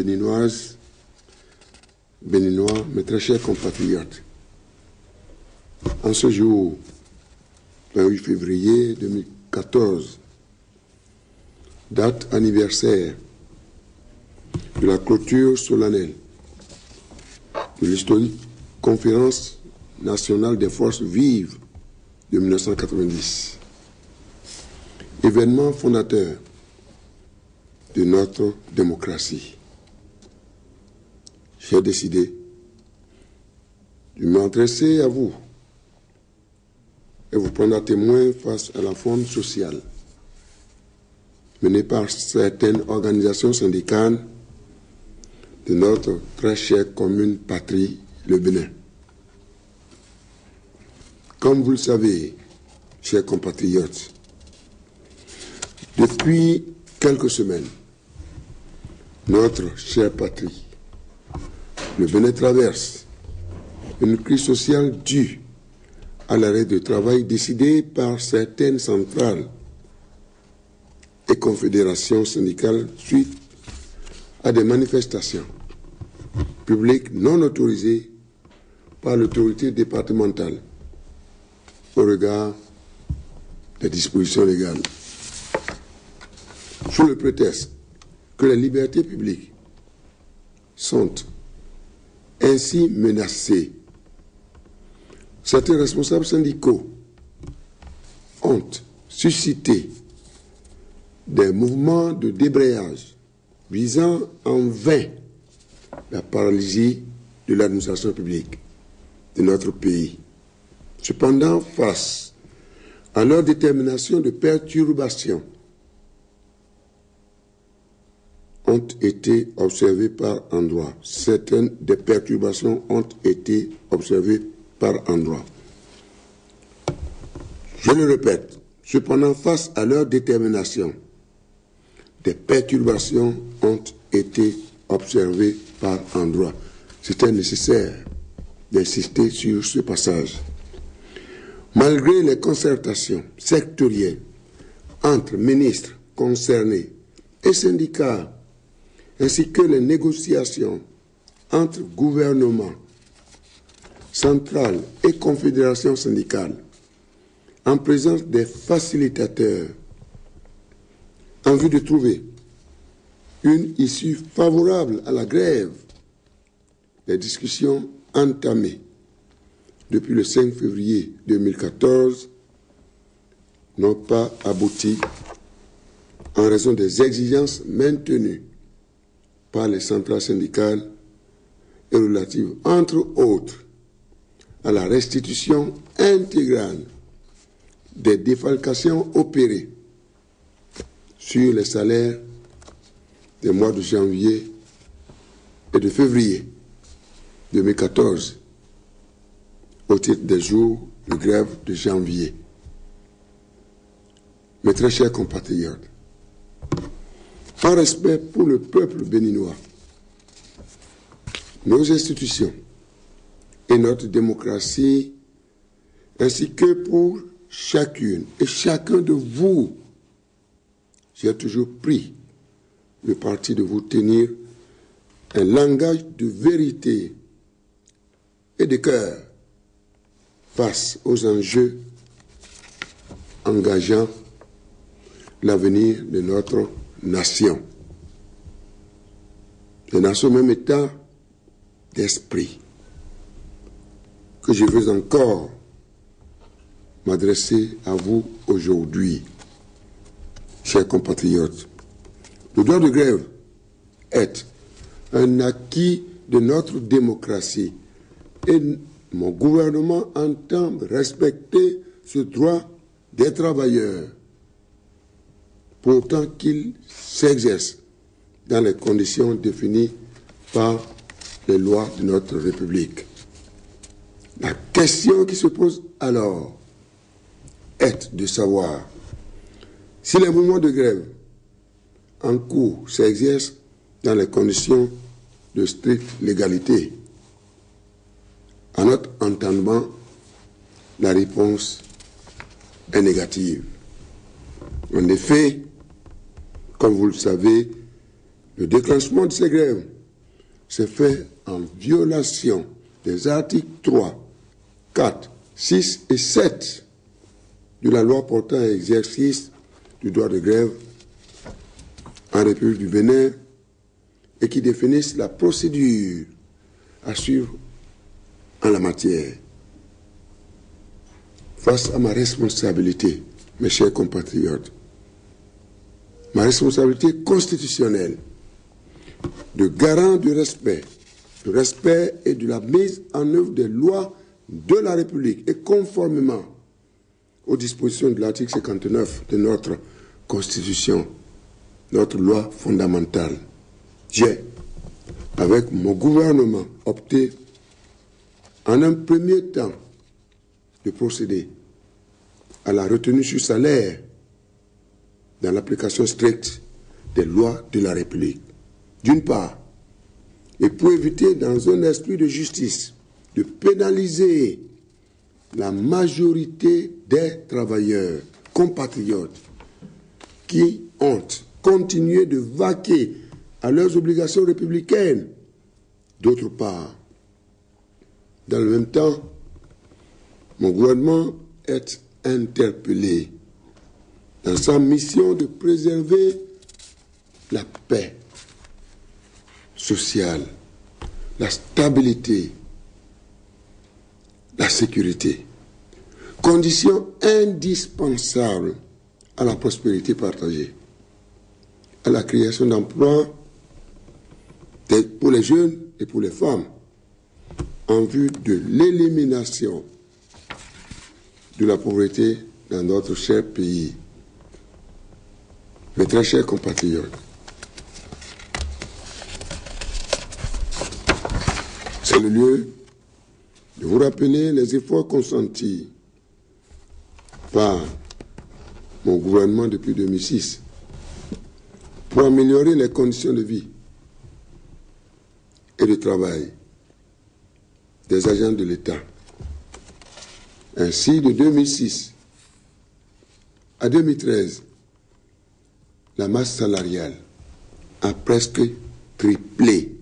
béninoises, béninois, mes très chers compatriotes. En ce jour, 28 février 2014, date anniversaire de la clôture solennelle de l'historique Conférence nationale des forces vives de 1990, événement fondateur de notre démocratie. J'ai décidé de m'adresser à vous et vous prendre à témoin face à la fronde sociale menée par certaines organisations syndicales de notre très chère commune patrie, le Bénin. Comme vous le savez, chers compatriotes, depuis quelques semaines, notre chère patrie, le Bénin traverse une crise sociale due à l'arrêt de travail décidé par certaines centrales et confédérations syndicales suite à des manifestations publiques non autorisées par l'autorité départementale au regard des dispositions légales. Sous le prétexte que les libertés publiques sont ainsi menacées, certains responsables syndicaux ont suscité des mouvements de débrayage visant en vain la paralysie de l'administration publique de notre pays. Cependant, face à leur détermination de perturbation, ont été observées par endroits. Certaines des perturbations ont été observées par endroits. Je le répète, cependant, face à leur détermination, des perturbations ont été observées par endroits. C'était nécessaire d'insister sur ce passage. Malgré les concertations sectorielles entre ministres concernés et syndicats, ainsi que les négociations entre gouvernements, centrales et confédérations syndicales, en présence des facilitateurs, en vue de trouver une issue favorable à la grève, les discussions entamées depuis le 5 février 2014 n'ont pas abouti en raison des exigences maintenues par les centrales syndicales et relatives, entre autres, à la restitution intégrale des défalcations opérées sur les salaires des mois de janvier et de février 2014 au titre des jours de grève de janvier. Mes très chers compatriotes, par respect pour le peuple béninois, nos institutions et notre démocratie, ainsi que pour chacune et chacun de vous, j'ai toujours pris le parti de vous tenir un langage de vérité et de cœur face aux enjeux engageant l'avenir de notre nation. Et dans ce même état d'esprit que je veux encore m'adresser à vous aujourd'hui, chers compatriotes. Le droit de grève est un acquis de notre démocratie et mon gouvernement entend respecter ce droit des travailleurs, pourtant qu'il s'exerce dans les conditions définies par les lois de notre République. La question qui se pose alors est de savoir si les mouvements de grève en cours s'exercent dans les conditions de stricte légalité. À notre entendement, la réponse est négative. En effet, comme vous le savez, Le déclenchement de ces grèves s'est fait en violation des articles 3, 4, 6 et 7 de la loi portant exercice du droit de grève en République du Bénin et qui définissent la procédure à suivre en la matière. Face à ma responsabilité, mes chers compatriotes, ma responsabilité constitutionnelle de garant du respect et de la mise en œuvre des lois de la République et conformément aux dispositions de l'article 59 de notre Constitution, notre loi fondamentale. J'ai, avec mon gouvernement, opté en un premier temps de procéder à la retenue sur salaire dans l'application stricte des lois de la République. D'une part, et pour éviter dans un esprit de justice de pénaliser la majorité des travailleurs compatriotes qui ont continué de vaquer à leurs obligations républicaines. D'autre part, dans le même temps, mon gouvernement est interpellé dans sa mission de préserver la paix sociale, la stabilité, la sécurité, condition indispensable à la prospérité partagée, à la création d'emplois pour les jeunes et pour les femmes, en vue de l'élimination de la pauvreté dans notre cher pays. Mes très chers compatriotes, c'est le lieu de vous rappeler les efforts consentis par mon gouvernement depuis 2006 pour améliorer les conditions de vie et de travail des agents de l'État. Ainsi, de 2006 à 2013, la masse salariale a presque triplé,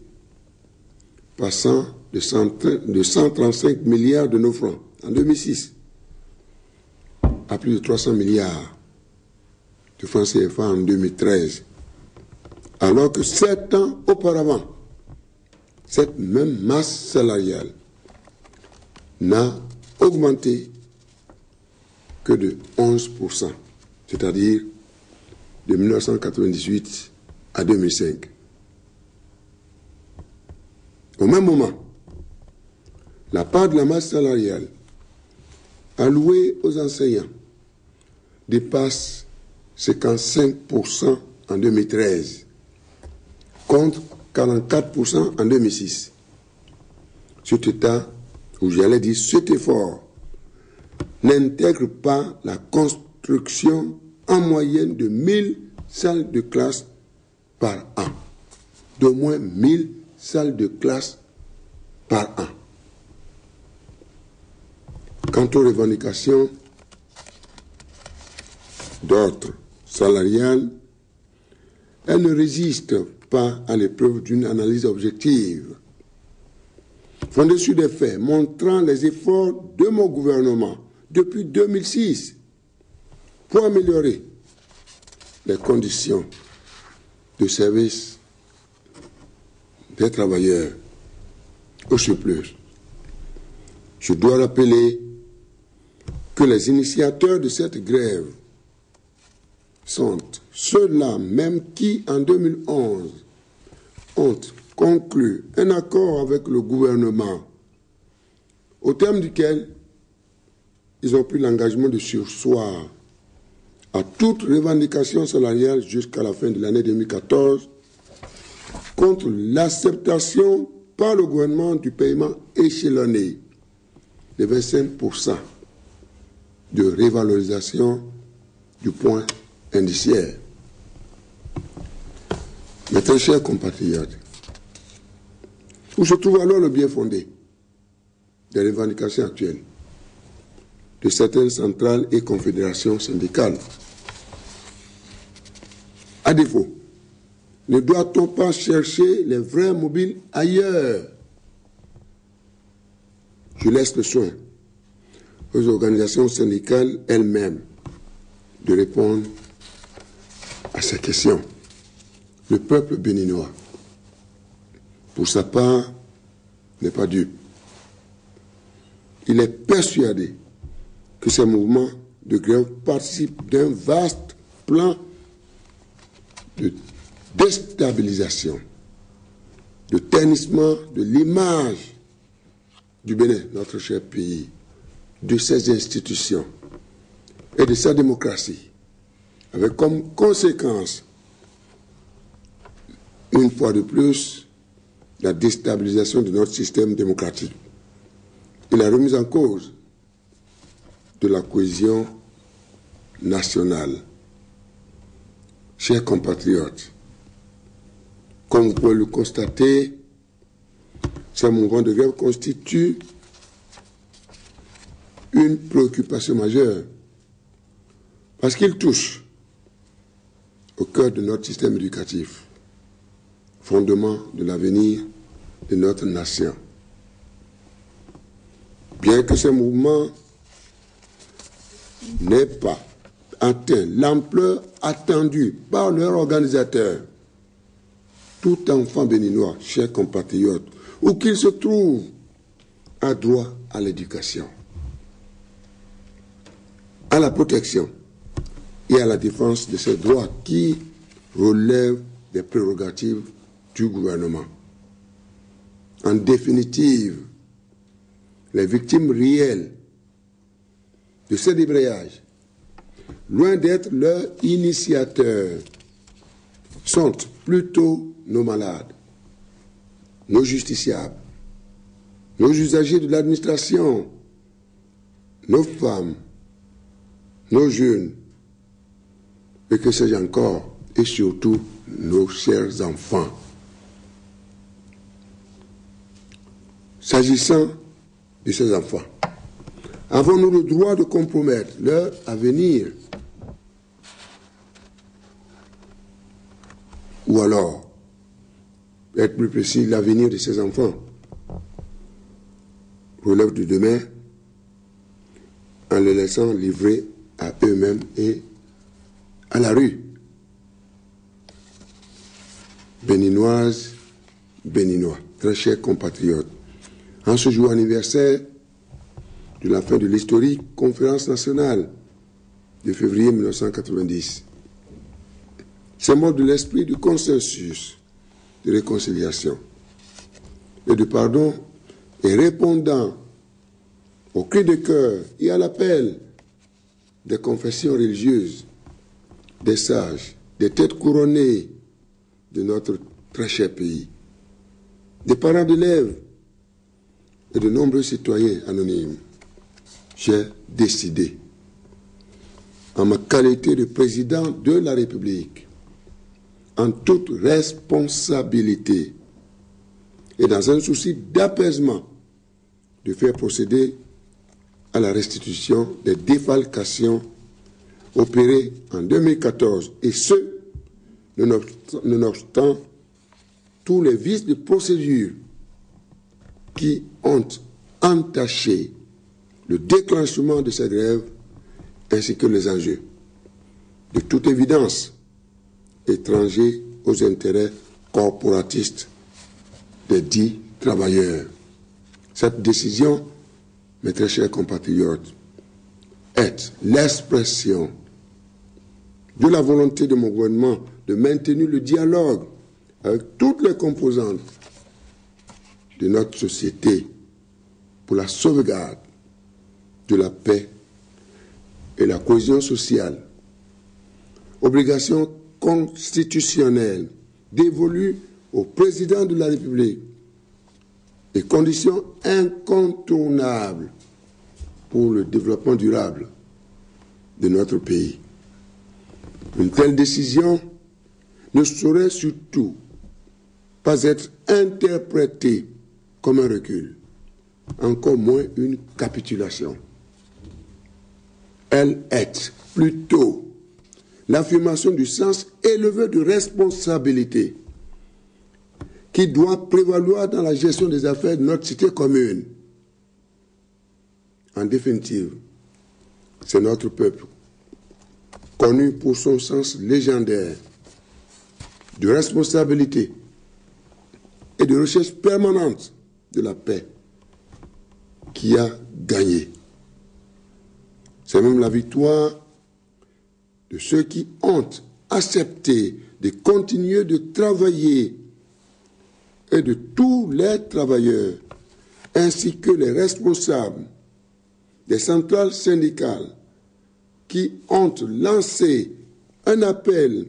passant de 135 milliards de nos francs en 2006 à plus de 300 milliards de francs CFA en 2013. Alors que 7 ans auparavant, cette même masse salariale n'a augmenté que de 11%, c'est-à-dire de 1998 à 2005. Au même moment, la part de la masse salariale allouée aux enseignants dépasse 55% en 2013, contre 44% en 2006. Cet effort n'intègre pas la construction en moyenne de 1000 salles de classe par an, d'au moins 1000 salles de classe par an. Quant aux revendications d'ordre salarial, elles ne résistent pas à l'épreuve d'une analyse objective, fondée sur des faits montrant les efforts de mon gouvernement depuis 2006 pour améliorer les conditions de service des travailleurs au surplus. Je dois rappeler que les initiateurs de cette grève sont ceux-là même qui, en 2011, ont conclu un accord avec le gouvernement au terme duquel ils ont pris l'engagement de surseoir à toute revendication salariale jusqu'à la fin de l'année 2014 contre l'acceptation par le gouvernement du paiement échelonné de 25% de révalorisation du point indiciaire. Mes très chers compatriotes, où se trouve alors le bien fondé des revendications actuelles de certaines centrales et confédérations syndicales? À défaut Ne doit-on pas chercher les vrais mobiles ailleurs? Je laisse le soin aux organisations syndicales elles-mêmes de répondre à ces questions. Le peuple béninois, pour sa part, n'est pas dupe. Il est persuadé que ces mouvements de grève participent d'un vaste plan de déstabilisation, de ternissement de l'image du Bénin, notre cher pays, de ses institutions et de sa démocratie, avec comme conséquence, une fois de plus, la déstabilisation de notre système démocratique et la remise en cause de la cohésion nationale. Chers compatriotes, comme vous pouvez le constater, ces mouvements de grève constituent une préoccupation majeure parce qu'ils touchent au cœur de notre système éducatif, fondement de l'avenir de notre nation. Bien que ces mouvements n'aient pas atteint l'ampleur attendue par leurs organisateurs, tout enfant béninois, chers compatriotes, où qu'il se trouve, a droit à l'éducation, à la protection et à la défense de ses droits qui relèvent des prérogatives du gouvernement. En définitive, les victimes réelles de ces débrayages, loin d'être leurs initiateurs, sont plutôt nos malades, nos justiciables, nos usagers de l'administration, nos femmes, nos jeunes, et que sais-je encore, et surtout nos chers enfants. S'agissant de ces enfants, avons-nous le droit de compromettre leur avenir? Ou alors, pour être plus précis, l'avenir de ces enfants relève de demain en les laissant livrés à eux-mêmes et à la rue. Béninoises, Béninois, très chers compatriotes, en ce jour anniversaire de la fin de l'historique conférence nationale de février 1990, symbole de l'esprit de consensus, de réconciliation et de pardon, et répondant au cri de cœur et à l'appel des confessions religieuses, des sages, des têtes couronnées de notre très cher pays, des parents d'élèves et de nombreux citoyens anonymes, j'ai décidé, en ma qualité de président de la République, en toute responsabilité et dans un souci d'apaisement, de faire procéder à la restitution des défalcations opérées en 2014, et ce, nonobstant tous les vices de procédure qui ont entaché le déclenchement de ces grèves ainsi que les enjeux, de toute évidence, étrangers aux intérêts corporatistes des dits travailleurs. Cette décision, mes très chers compatriotes, est l'expression de la volonté de mon gouvernement de maintenir le dialogue avec toutes les composantes de notre société pour la sauvegarde de la paix et la cohésion sociale. Obligation constitutionnelle dévolue au président de la République et conditions incontournables pour le développement durable de notre pays. Une telle décision ne saurait surtout pas être interprétée comme un recul, encore moins une capitulation. Elle est plutôt l'affirmation du sens élevé de responsabilité qui doit prévaloir dans la gestion des affaires de notre cité commune. En définitive, c'est notre peuple, connu pour son sens légendaire de responsabilité et de recherche permanente de la paix, qui a gagné. C'est même la victoire de ceux qui ont accepté de continuer de travailler et de tous les travailleurs, ainsi que les responsables des centrales syndicales qui ont lancé un appel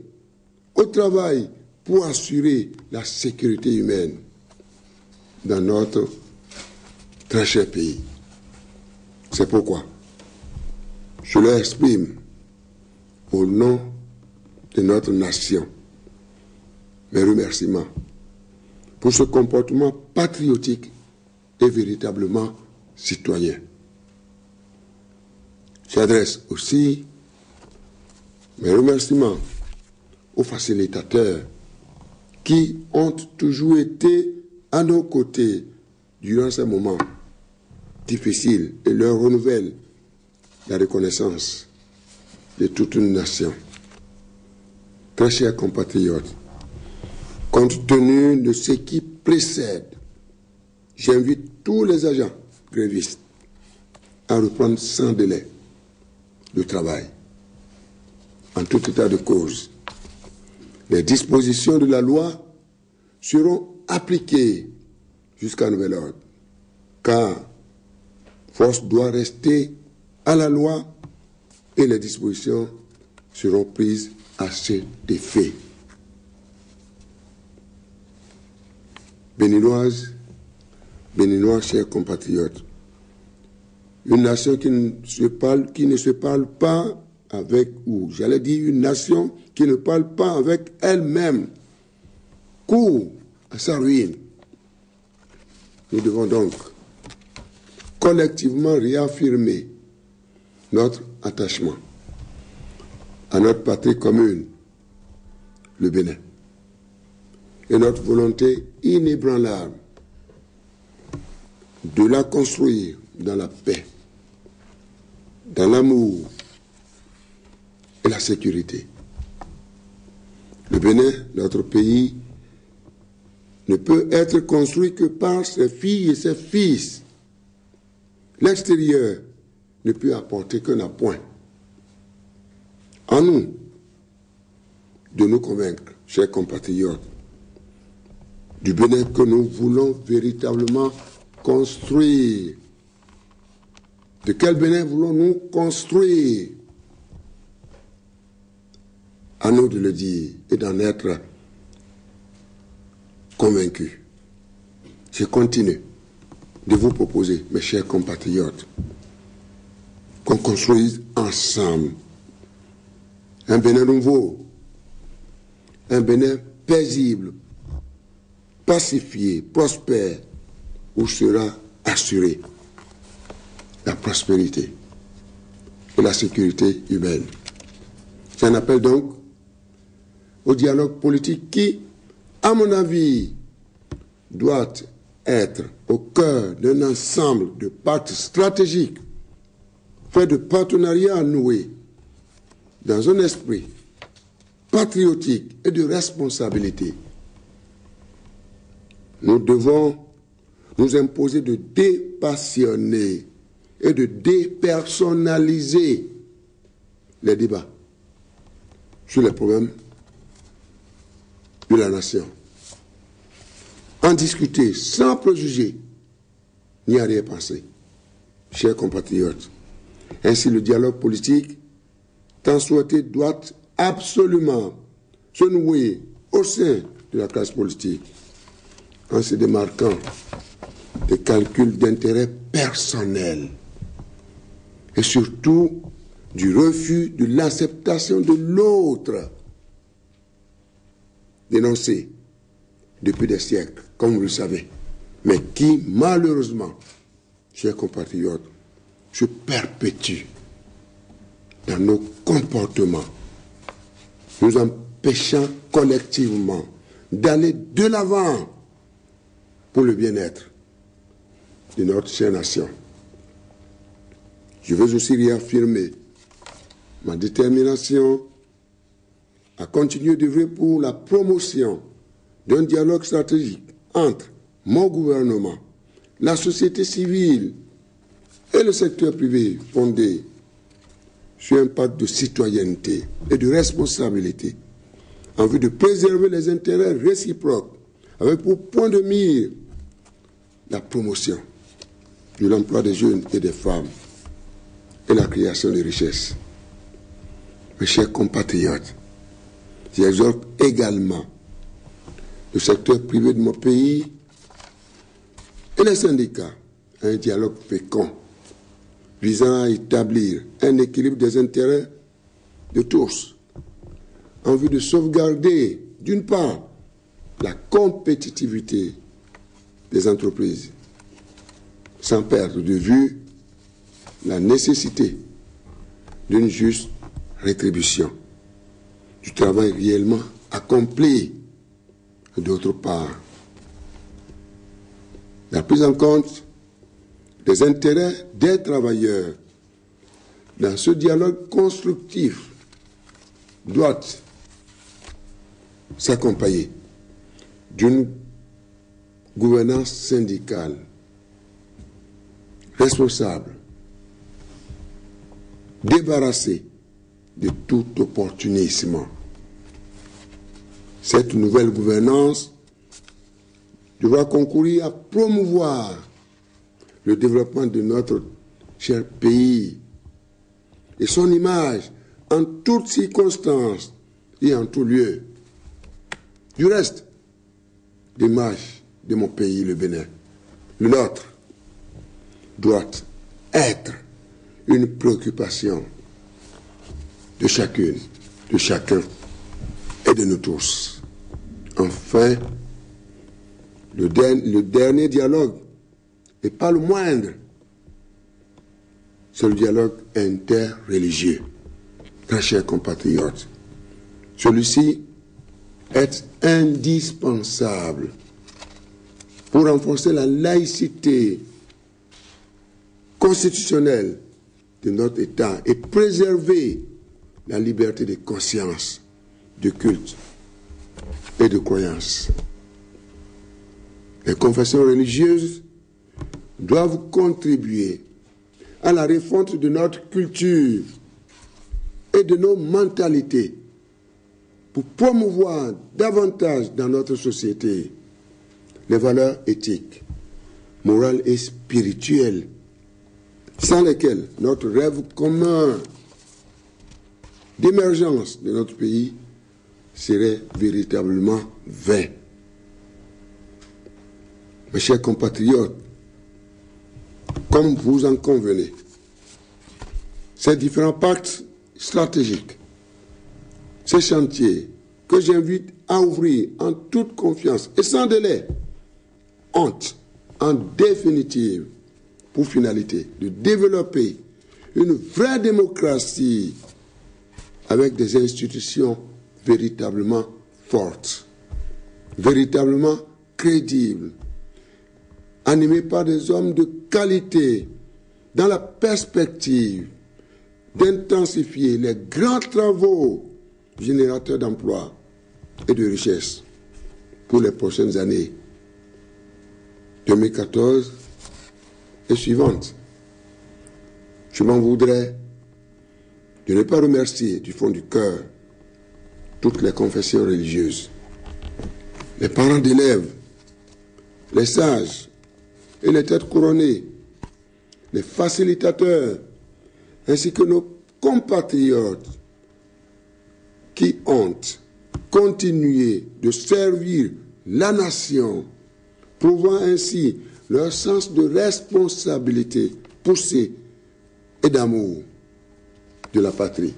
au travail pour assurer la sécurité humaine dans notre très cher pays. C'est pourquoi je leur exprime au nom de notre nation mes remerciements pour ce comportement patriotique et véritablement citoyen. J'adresse aussi mes remerciements aux facilitateurs qui ont toujours été à nos côtés durant ces moments difficiles et leur renouvelle la reconnaissance de toute une nation. Très chers compatriotes, compte tenu de ce qui précède, j'invite tous les agents grévistes à reprendre sans délai le travail. En tout état de cause, les dispositions de la loi seront appliquées jusqu'à nouvel ordre, car force doit rester à la loi et les dispositions seront prises à cet effet. Béninoises, Béninois, chers compatriotes, une nation qui ne se parle pas avec, ou j'allais dire une nation qui ne parle pas avec elle-même, court à sa ruine. Nous devons donc collectivement réaffirmer notre attachement à notre patrie commune, le Bénin, et notre volonté inébranlable de la construire dans la paix, dans l'amour et la sécurité. Le Bénin, notre pays, ne peut être construit que par ses filles et ses fils. L'extérieur ne peut apporter qu'un appoint. À nous de nous convaincre, chers compatriotes, du Bénin que nous voulons véritablement construire. De quel Bénin voulons-nous construire? À nous de le dire et d'en être convaincus. Je continue de vous proposer, mes chers compatriotes, qu'on construise ensemble un Bénin nouveau, un Bénin paisible, pacifié, prospère, où sera assurée la prospérité et la sécurité humaine. J'en appelle donc au dialogue politique qui, à mon avis, doit être au cœur d'un ensemble de pactes stratégiques, fait de partenariats noués dans un esprit patriotique et de responsabilité. Nous devons nous imposer de dépassionner et de dépersonnaliser les débats sur les problèmes de la nation. En discuter sans préjugés ni arrière-pensée, chers compatriotes. Ainsi, le dialogue politique, tant souhaité, doit absolument se nouer au sein de la classe politique, en se démarquant des calculs d'intérêt personnel et surtout du refus de l'acceptation de l'autre, dénoncé depuis des siècles, comme vous le savez, mais qui, malheureusement, chers nous empêchant collectivement d'aller de l'avant pour le bien-être de notre chère nation. Je veux aussi réaffirmer ma détermination à continuer d'œuvrer pour la promotion d'un dialogue stratégique entre mon gouvernement, la société civile et le secteur privé fondé sur un pacte de citoyenneté et de responsabilité en vue de préserver les intérêts réciproques avec pour point de mire la promotion de l'emploi des jeunes et des femmes et la création de richesses. Mes chers compatriotes, j'exhorte également le secteur privé de mon pays et les syndicats à un dialogue fécond visant à établir un équilibre des intérêts de tous en vue de sauvegarder, d'une part, la compétitivité des entreprises, sans perdre de vue la nécessité d'une juste rétribution du travail réellement accompli. D'autre part, la prise en compte des intérêts des travailleurs dans ce dialogue constructif doit s'accompagner d'une gouvernance syndicale responsable, débarrassée de tout opportunisme. Cette nouvelle gouvernance devra concourir à promouvoir le développement de notre cher pays et son image en toutes circonstances et en tout lieu. Du reste, l'image de mon pays, le Bénin, le nôtre, doit être une préoccupation de chacune, de chacun et de nous tous. Enfin, le dernier dialogue, et pas le moindre, c'est le dialogue interreligieux. Très chers compatriotes, celui-ci est indispensable pour renforcer la laïcité constitutionnelle de notre État et préserver la liberté de conscience, de culte et de croyance. Les confessions religieuses doivent contribuer à la refonte de notre culture et de nos mentalités pour promouvoir davantage dans notre société les valeurs éthiques, morales et spirituelles, sans lesquelles notre rêve commun d'émergence de notre pays serait véritablement vain. Mes chers compatriotes, comme vous en convenez, ces différents pactes stratégiques, ces chantiers que j'invite à ouvrir en toute confiance et sans délai, ont en définitive pour finalité de développer une vraie démocratie avec des institutions véritablement fortes, véritablement crédibles, animées par des hommes de qualité, dans la perspective d'intensifier les grands travaux générateurs d'emplois et de richesses pour les prochaines années 2014 et suivantes. Je m'en voudrais de ne pas remercier du fond du cœur toutes les confessions religieuses, les parents d'élèves, les sages et les têtes couronnées, les facilitateurs, ainsi que nos compatriotes qui ont continué de servir la nation, prouvant ainsi leur sens de responsabilité poussé et d'amour de la patrie.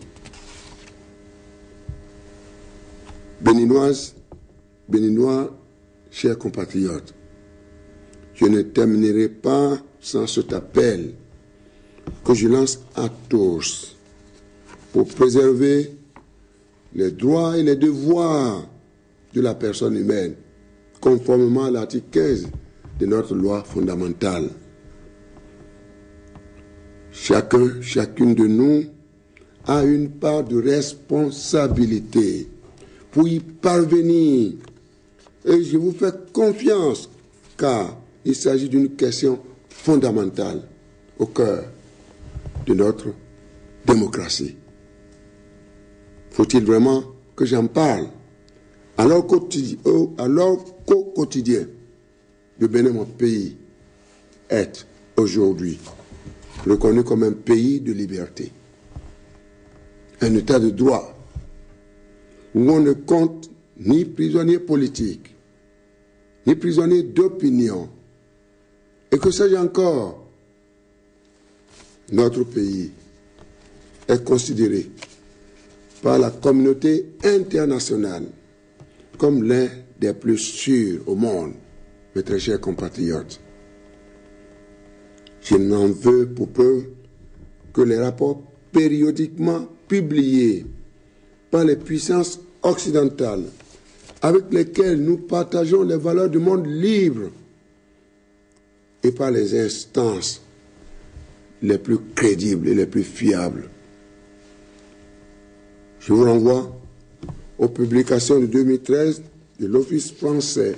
Béninoises, Béninois, chers compatriotes, je ne terminerai pas sans cet appel que je lance à tous pour préserver les droits et les devoirs de la personne humaine, conformément à l'article 15 de notre loi fondamentale. Chacune de nous a une part de responsabilité pour y parvenir. Et je vous fais confiance, car il s'agit d'une question fondamentale au cœur de notre démocratie. Faut-il vraiment que j'en parle alors qu'au quotidien, le Bénin, mon pays, est aujourd'hui reconnu comme un pays de liberté, un état de droit, où on ne compte ni prisonniers politiques, ni prisonniers d'opinion, et que sais-je encore, notre pays est considéré par la communauté internationale comme l'un des plus sûrs au monde, mes très chers compatriotes. Je n'en veux pour preuve que les rapports périodiquement publiés par les puissances occidentales avec lesquelles nous partageons les valeurs du monde libre et par les instances les plus crédibles et les plus fiables. Je vous renvoie aux publications de 2013 de l'Office français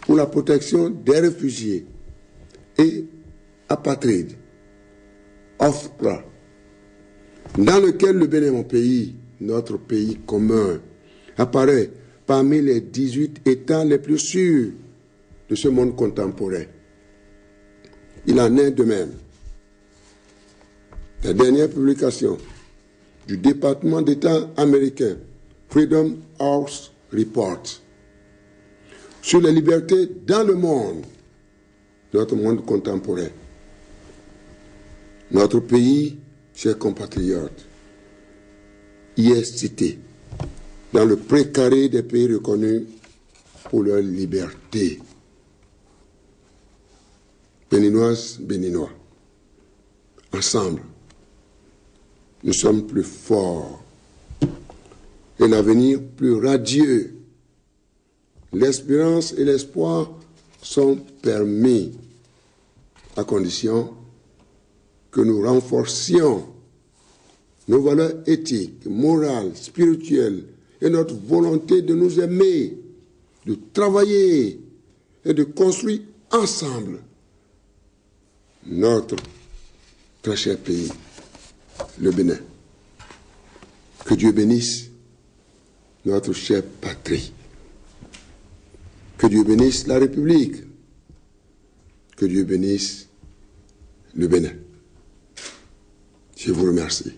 pour la protection des réfugiés et apatrides, OFPRA, dans lequel le Bénin, mon pays, notre pays commun, apparaît parmi les 18 États les plus sûrs de ce monde contemporain. Il en est de même. La dernière publication du département d'État américain, Freedom House Report, sur les libertés dans le monde, notre monde contemporain. Notre pays, chers compatriotes, y est cité dans le précaré des pays reconnus pour leur liberté. Béninoises, Béninois, ensemble, nous sommes plus forts et l'avenir plus radieux. L'espérance et l'espoir sont permis à condition que nous renforcions nos valeurs éthiques, morales, spirituelles et notre volonté de nous aimer, de travailler et de construire ensemble notre très cher pays, le Bénin. Que Dieu bénisse notre chère patrie. Que Dieu bénisse la République. Que Dieu bénisse le Bénin. Je vous remercie.